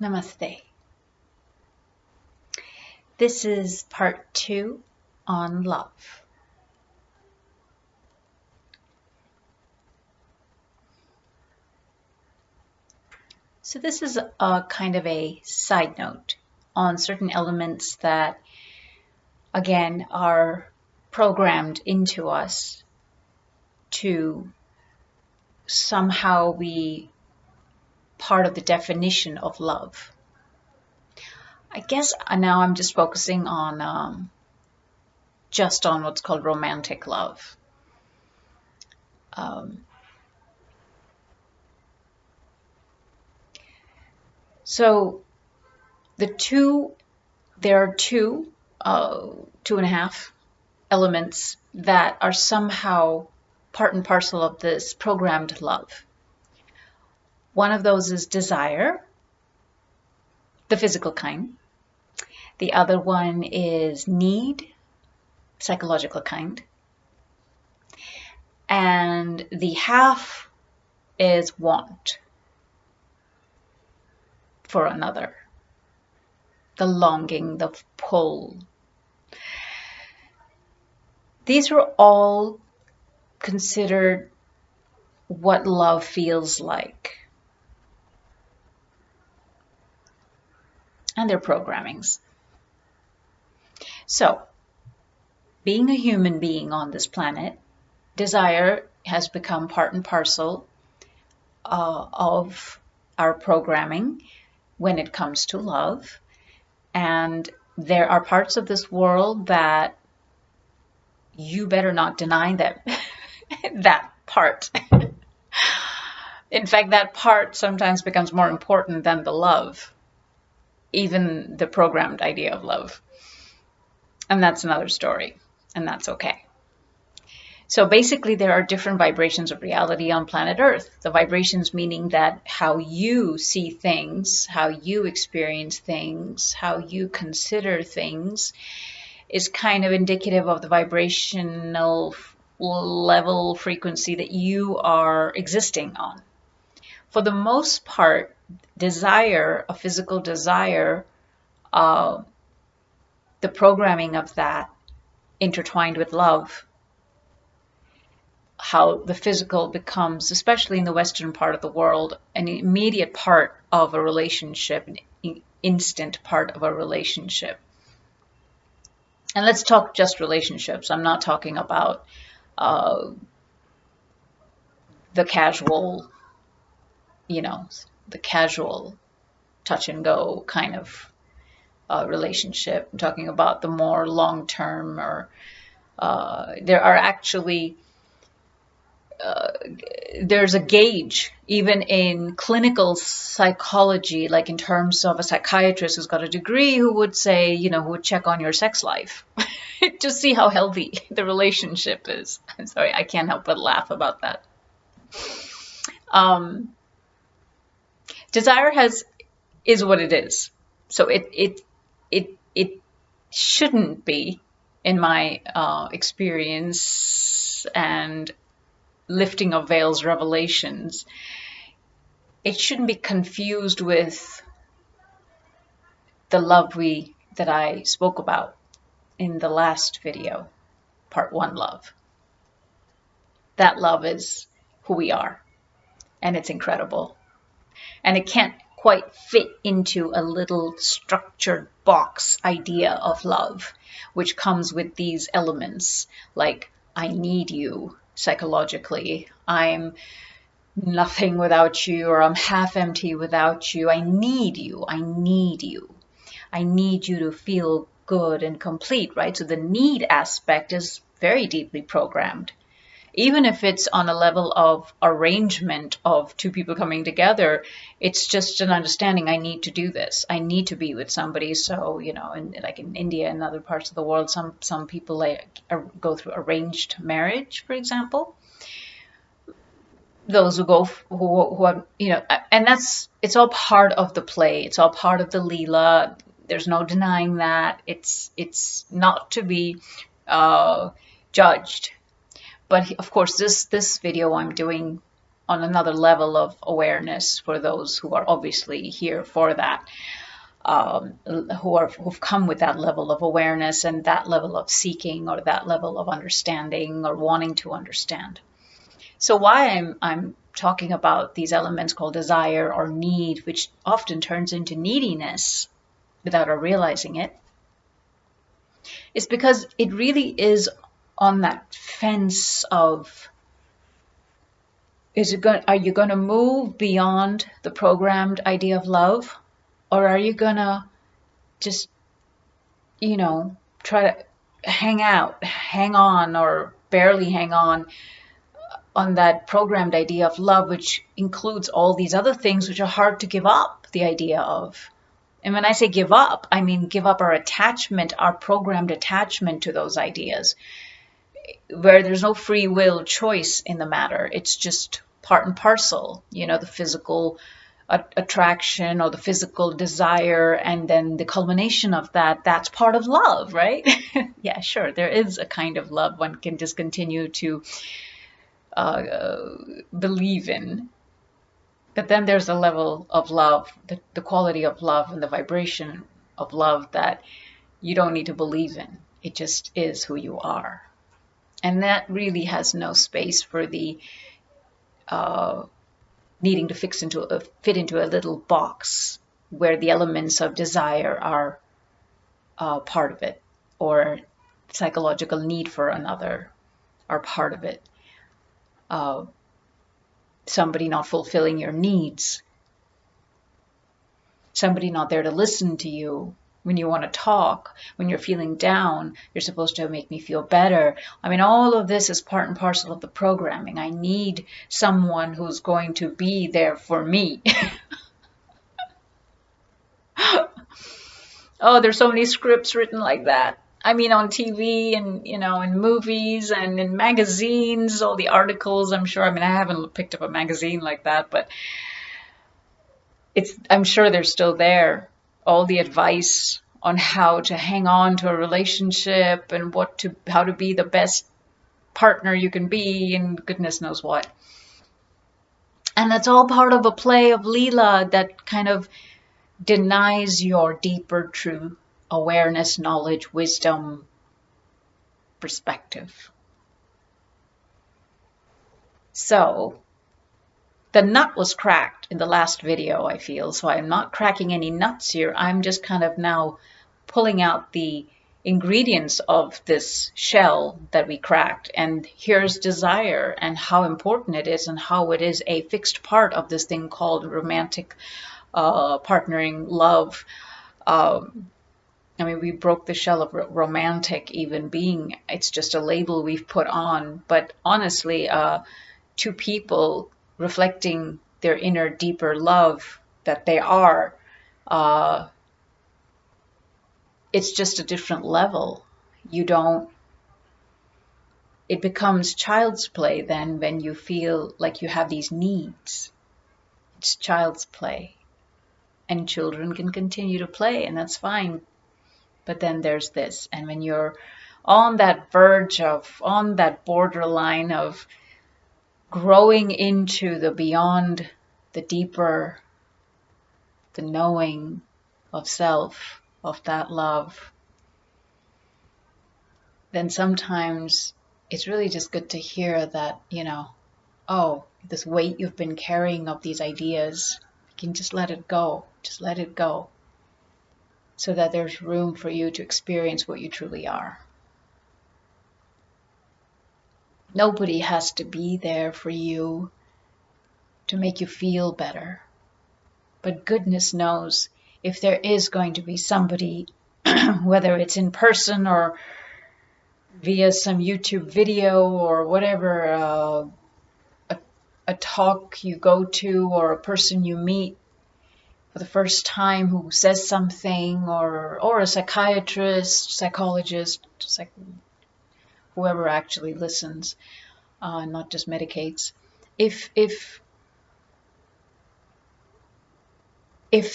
Namaste. This is part 2 on love. So this is a kind of a side note on certain elements that, again, are programmed into us to somehow be part of the definition of love. I guess now I'm just focusing on just on what's called romantic love. So there are two and a half elements that are somehow part and parcel of this programmed love. One of those is desire, the physical kind. The other one is need, psychological kind. And the half is want for another, the longing, the pull. These are all considered what love feels like. And they're programmings. So, being a human being on this planet, desire has become part and parcel of our programming when it comes to love. And there are parts of this world that you better not deny them. That part. In fact, that part sometimes becomes more important than the love, even the programmed idea of love. And that's another story, and that's okay. So basically, there are different vibrations of reality on planet Earth. The vibrations meaning that how you see things, how you experience things, how you consider things is kind of indicative of the vibrational level frequency that you are existing on. For the most part, desire, a physical desire, the programming of that intertwined with love, how the physical becomes, especially in the Western part of the world, an immediate part of a relationship, an instant part of a relationship. And let's talk just relationships. I'm not talking about the casual, the casual touch and go kind of relationship. I'm talking about the more long-term, or there are actually there's a gauge even in clinical psychology, like in terms of a psychiatrist who's got a degree who would say, who would check on your sex life to see how healthy the relationship is. I'm sorry, I can't help but laugh about that. Desire is what it is. So it shouldn't be, in my experience and lifting of veils revelations, it shouldn't be confused with the love that I spoke about in the last video, part 1 love. That love is who we are, and it's incredible. And it can't quite fit into a little structured box idea of love, which comes with these elements like I need you psychologically, I'm nothing without you, or I'm half empty without you. I need you. I need you. I need you to feel good and complete, right? So the need aspect is very deeply programmed. Even if it's on a level of arrangement of two people coming together, it's just an understanding, I need to do this. I need to be with somebody. So, like in India and other parts of the world, some people go through arranged marriage, for example. Those who go, who are, and it's all part of the play. It's all part of the Leela. There's no denying that. It's not to be judged. But of course, this video I'm doing on another level of awareness for those who are obviously here for that, who've come with that level of awareness and that level of seeking or that level of understanding or wanting to understand. So why I'm talking about these elements called desire or need, which often turns into neediness without our realizing it, is because it really is on that fence of, are you going to move beyond the programmed idea of love, or are you going to just, try to hang on, or barely hang on that programmed idea of love, which includes all these other things which are hard to give up the idea of. And when I say give up, I mean give up our attachment, our programmed attachment to those ideas, where there's no free will choice in the matter. It's just part and parcel, the physical attraction or the physical desire, and then the culmination of that's part of love, right? Yeah, sure, there is a kind of love one can just continue to believe in. But then there's a level of love, the quality of love and the vibration of love that you don't need to believe in. It just is who you are. And that really has no space for the needing to fit into a little box where the elements of desire are part of it, or psychological need for another are part of it. Somebody not fulfilling your needs, somebody not there to listen to you when you want to talk, when you're feeling down, you're supposed to make me feel better. I mean, all of this is part and parcel of the programming. I need someone who's going to be there for me. Oh, there's so many scripts written like that. I mean, on TV and, in movies and in magazines, all the articles, I'm sure. I mean, I haven't picked up a magazine like that, but I'm sure they're still there. All the advice on how to hang on to a relationship and how to be the best partner you can be, and goodness knows what. And that's all part of a play of Leela that kind of denies your deeper, true awareness, knowledge, wisdom, perspective. So the nut was cracked in the last video, I feel, so I'm not cracking any nuts here. I'm just kind of now pulling out the ingredients of this shell that we cracked. And here's desire and how important it is and how it is a fixed part of this thing called romantic partnering, love. I mean, we broke the shell of romantic even being. It's just a label we've put on. But honestly, two people reflecting their inner, deeper love that they are, it's just a different level. It becomes child's play then when you feel like you have these needs. It's child's play. And children can continue to play, and that's fine. But then there's this. And when you're on that borderline of growing into the beyond, the deeper, the knowing of self, of that love, then sometimes it's really just good to hear that, this weight you've been carrying of these ideas, you can just let it go. Just let it go. So that there's room for you to experience what you truly are. Nobody has to be there for you to make you feel better. But goodness knows if there is going to be somebody, whether it's in person or via some YouTube video or whatever, a talk you go to or a person you meet for the first time who says something, or a psychiatrist, psychologist, whoever actually listens, not just medicates. If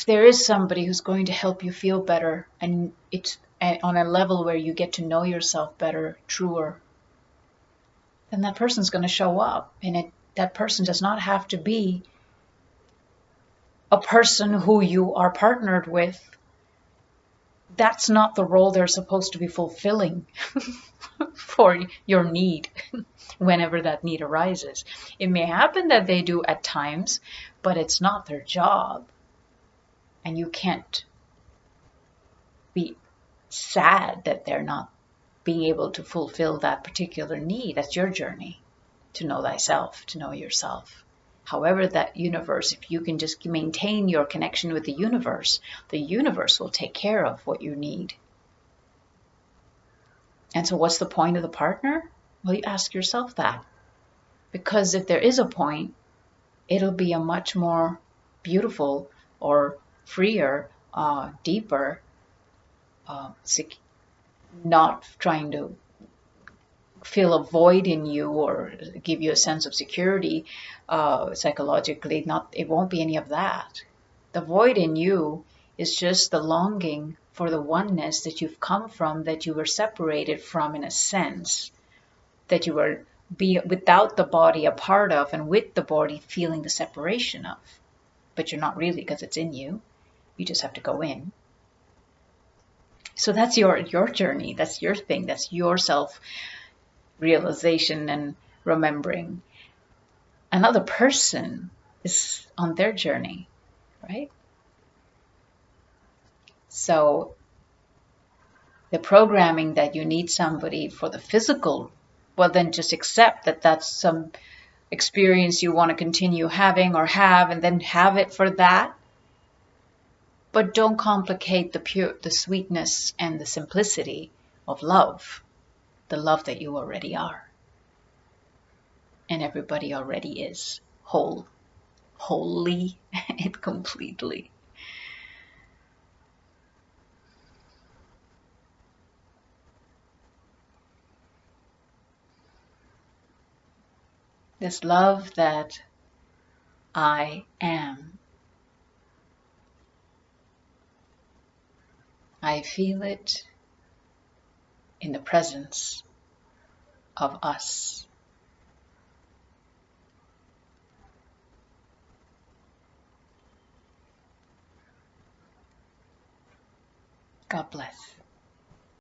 there is somebody who's going to help you feel better, and it's on a level where you get to know yourself better, truer, then that person's going to show up. And That person does not have to be a person who you are partnered with. That's not the role they're supposed to be fulfilling for your need whenever that need arises. It may happen that they do at times, but it's not their job. And you can't be sad that they're not being able to fulfill that particular need. That's your journey to know thyself, to know yourself. However, that universe, if you can just maintain your connection with the universe will take care of what you need. And so what's the point of the partner? Well, you ask yourself that. Because if there is a point, it'll be a much more beautiful or freer, deeper, not trying to fill a void in you or give you a sense of security psychologically. It won't be any of that. The void in you is just the longing for the oneness that you've come from, that you were separated from in a sense, that you were without the body a part of, and with the body feeling the separation of. But you're not really, because it's in you. You just have to go in. So that's your journey. That's your thing. That's your self-realization and remembering. Another person is on their journey, right? So the programming that you need somebody for the physical, well, then just accept that that's some experience you want to continue having or have, and then have it for that. But don't complicate the sweetness and the simplicity of love, the love that you already are. And everybody already is whole, wholly and completely. This love that I am. I feel it in the presence of us. God bless.